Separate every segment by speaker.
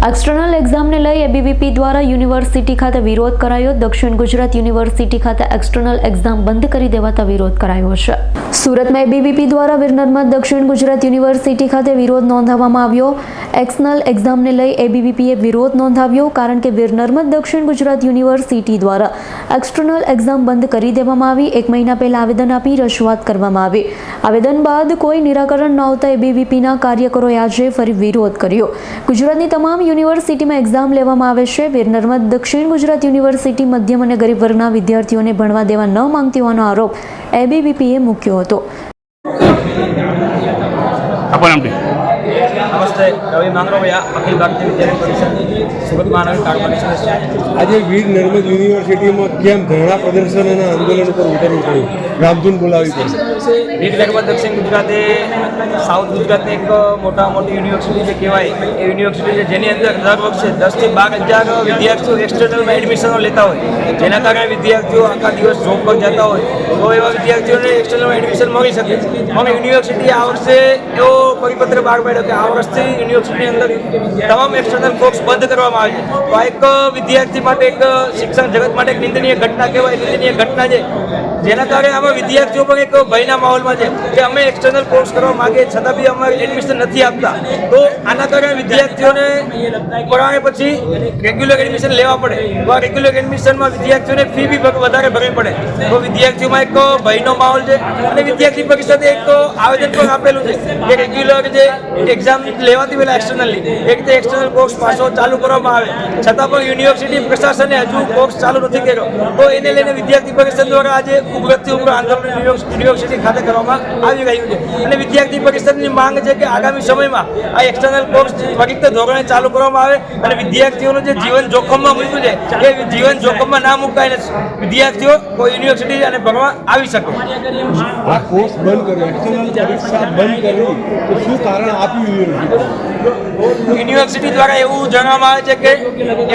Speaker 1: External exam ने लई ABVP द्वारा यूनिवर्सिटी खाते विरोध करायो। दक्षिण गुजरात यूनिवर्सिटी खाते एक्सटर्नल एग्जाम बंद करी देवाता विरोध करायो छे। सूरत में एबीवीपी द्वारा वीर नर्मद दक्षिण गुजरात यूनिवर्सिटी खाते विरोध नोंधाववामां આવ્યો। एक्सटर्नल एग्जाम ने लई एबीवीपीए विरोध नोंधाव्यो कारण के वीर नर्मद दक्षिण गुजरात यूनिवर्सिटी द्वारा एक्सटर्नल एग्जाम बंद करी देवामां આવી। एक महीना पहला आवेदन आपी रजूआत करवामां આવી। आवेदन बाद कोई निराकरण न आवता एबीवीपीना कार्यकरोए આજે ફરી વિરોધ કર્યો। ગુજરાતની તમામ યુનિવર્સિટીમાં એક્ઝામ લેવામાં આવે છે। વીર નર્મદ દક્ષિણ ગુજરાત યુનિવર્સિટી મધ્યમ અને ગરીબ વર્ગના વિદ્યાર્થીઓને ભણવા દેવા ન માંગતી હોવાનો આરોપ એબીવીપીએ મૂક્યો હતો।
Speaker 2: નમસ્તે, રવિ માંગરોયા, અખિલ ભારતીય વિદ્યાર્થી પરિષદ સુરત મહાનગર કાર્યકારી
Speaker 3: આજે વીર નર્મદ યુનિવર્સિટીમાં કેમ ધરણા પ્રદર્શન અને આંદોલન ઉપર ઉતરવું પડ્યું, રામધૂન બોલાવી પડી?
Speaker 2: વીર નર્મદ દક્ષિણ ગુજરાતે સાઉથ ગુજરાતની એક મોટી યુનિવર્સિટી જે કહેવાય એ યુનિવર્સિટી છે જેની અંદર દર વર્ષે 10,000 થી 12,000 વિદ્યાર્થીઓ એક્સટર્નલમાં એડમિશનો લેતા હોય, જેના કારણે વિદ્યાર્થીઓ આખા દિવસ જોબ પર જતા હોય તો એવા વિદ્યાર્થીઓને એક્સટર્નલમાં એડમિશન મળી શકે છે। અમે યુનિવર્સિટી આ વર્ષે એવો પરિપત્ર બહાર પાડ્યો કે આ વર્ષથી યુનિવર્સિટીની અંદર તમામ એક્સટર્નલ કોર્સ બંધ કરવામાં આવે છે। તો આ એક વિદ્યાર્થી માટે, એક શિક્ષણ જગત માટે એક નિંદનીય ઘટના કહેવાય, નિંદનીય ઘટના છે, જેના કારણે આમાં વિદ્યાર્થીઓ પણ એક ભયના માહોલમાં છે કે અમે એક્સટર્નલ કોર્સ કરવા માંગીએ છતાં બી અમારે એડમિશન નથી આપતા। તો આના કારણે વિદ્યાર્થીઓને પરાણે પછી રેગ્યુલર એડમિશન લેવા પડે, તો આ રેગ્યુલર એડમિશનમાં વિદ્યાર્થીઓને ફી બી વધારે ભરવી પડે, તો વિદ્યાર્થીઓમાં એક ભયનો માહોલ છે। અને વિદ્યાર્થી પરિષદે એક આવેદન પણ આપેલું છે કે રેગ્યુલર જે એક્ઝામ લેવાતી પહેલાં એક્સટર્નલની એક રીતે એક્સટર્નલ કોર્સ પાછો ચાલુ કરવામાં આવે, છતાં પણ યુનિવર્સિટી પ્રશાસને હજુ કોર્સ ચાલુ નથી કર્યો। તો એને લઈને વિદ્યાર્થી પરિષદ દ્વારા આજે ઉગ્રથી ઉગ્ર આંદોલન યુનિવર્સિટી ખાતે કરવામાં આવી રહ્યું છે। અને વિદ્યાર્થી પરિષદની માંગ છે કે આગામી સમયમાં આ એક્સટર્નલ કોર્સ ત્વરિત ધોરણે ચાલુ કરવામાં આવે અને વિદ્યાર્થીઓનું જે જીવન જોખમમાં મૂક્યું છે એ જીવન જોખમમાં ના મુકાય, વિદ્યાર્થીઓ કોઈ યુનિવર્સિટી અને ભણવા આવી શકે।
Speaker 3: આ કોર્સ બંધ કર્યો, એક્સટર્નલ પરીક્ષા બંધ કરી, તો શું કારણ આપ્યું
Speaker 2: યુનિવર્સિટી દ્વારા એવું જણાવવામાં આવે છે કે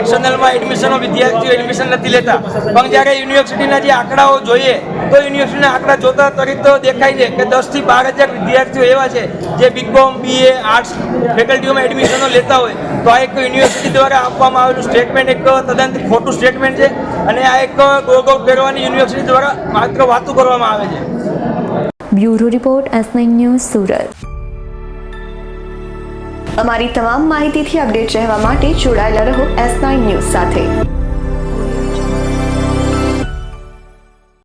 Speaker 2: એક્સટર્નલમાં એડમિશનો વિદ્યાર્થીઓ એડમિશન નથી લેતા, પણ જ્યારે યુનિવર્સિટીના જે આંકડાઓ જોઈએ તો યુનિવર્સિટીના આંકડા જોતા ત્વરિત દેખાય છે કે 10,000 થી 12,000 વિદ્યાર્થીઓ એવા છે જે બીકોમ, બીએ, આર્ટ્સ ફેકલ્ટીઓમાં એડમિશનો લેતા હોય। તો આ એક યુનિવર્સિટી દ્વારા આપવામાં આવેલું સ્ટેટમેન્ટ એક તદ્દન ખોટું સ્ટેટમેન્ટ છે અને આ એક ગોળ ફેરવાની યુનિવર્સિટી દ્વારા માત્ર વાતો કરવામાં આવે છે।
Speaker 1: Bureau report S9 news Surat.
Speaker 4: અમારી તમામ માહિતીથી અપડેટ રહેવા માટે જોડાયેલા રહો S9 ન્યૂઝ સાથે।